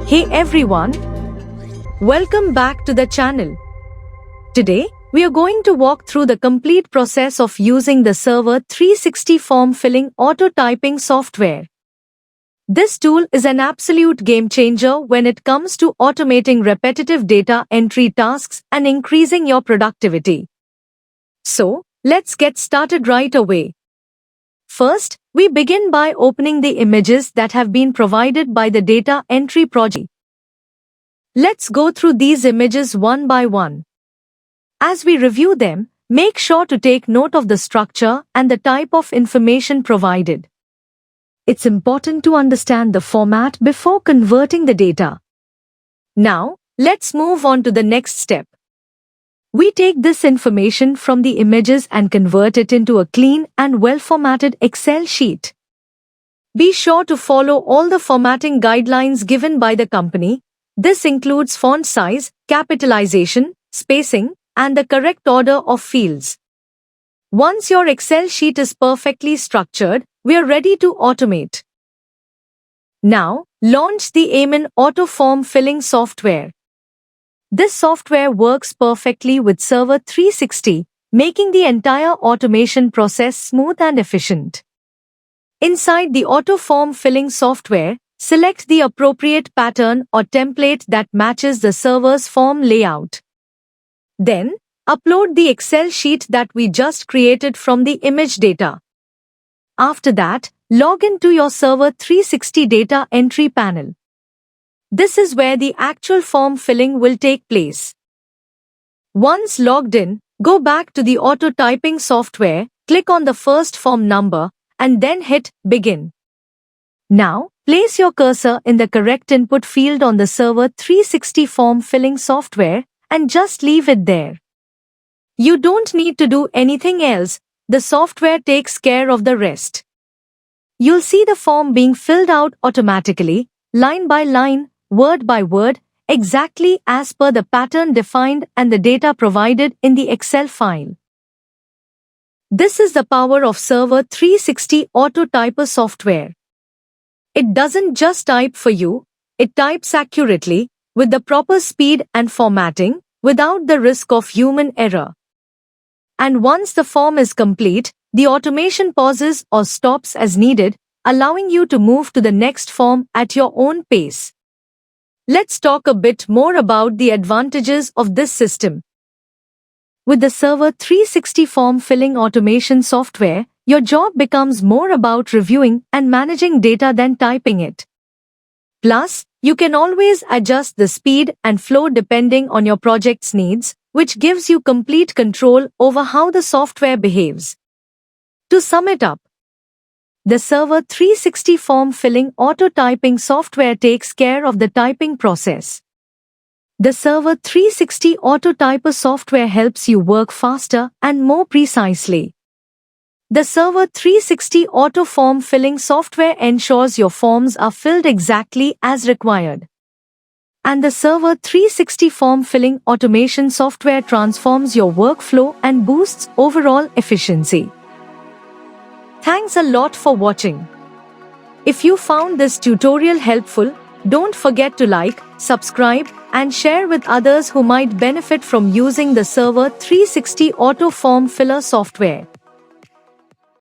Hey everyone, welcome back to the channel. Today, we are going to walk through the complete process of using the Server 360 form filling auto typing software. This tool is an absolute game changer when it comes to automating repetitive data entry tasks and increasing your productivity. So, let's get started right away. First, we begin by opening the images that have been provided by the data entry project. Let's go through these images one by one. As we review them, make sure to take note of the structure and the type of information provided. It's important to understand the format before converting the data. Now, let's move on to the next step. We take this information from the images and convert it into a clean and well-formatted Excel sheet. Be sure to follow all the formatting guidelines given by the company. This includes font size, capitalization, spacing, and the correct order of fields. Once your Excel sheet is perfectly structured, we are ready to automate. Now, launch the Amen Auto Form Filling software. This software works perfectly with Server 360, making the entire automation process smooth and efficient. Inside the Auto Form Filling software, select the appropriate pattern or template that matches the server's form layout. Then, upload the Excel sheet that we just created from the image data. After that, log into your Server 360 data entry panel. This is where the actual form filling will take place. Once logged in, go back to the auto typing software, click on the first form number, and then hit Begin. Now, place your cursor in the correct input field on the Server 360 form filling software and just leave it there. You don't need to do anything else, the software takes care of the rest. You'll see the form being filled out automatically, line by line, word by word, exactly as per the pattern defined and the data provided in the Excel file. This is the power of Server 360 Auto Typer software. It doesn't just type for you, it types accurately, with the proper speed and formatting, without the risk of human error. And once the form is complete, the automation pauses or stops as needed, allowing you to move to the next form at your own pace. Let's talk a bit more about the advantages of this system. With the Server 360 form filling automation software, your job becomes more about reviewing and managing data than typing it. Plus, you can always adjust the speed and flow depending on your project's needs, which gives you complete control over how the software behaves. To sum it up, the Server 360 form filling auto typing software takes care of the typing process. The Server 360 Auto Typer software helps you work faster and more precisely. The Server 360 Auto Form Filling software ensures your forms are filled exactly as required. And the Server 360 Form Filling automation software transforms your workflow and boosts overall efficiency. Thanks a lot for watching. If you found this tutorial helpful, don't forget to like, subscribe, and share with others who might benefit from using the Server 360 Auto Form Filler software.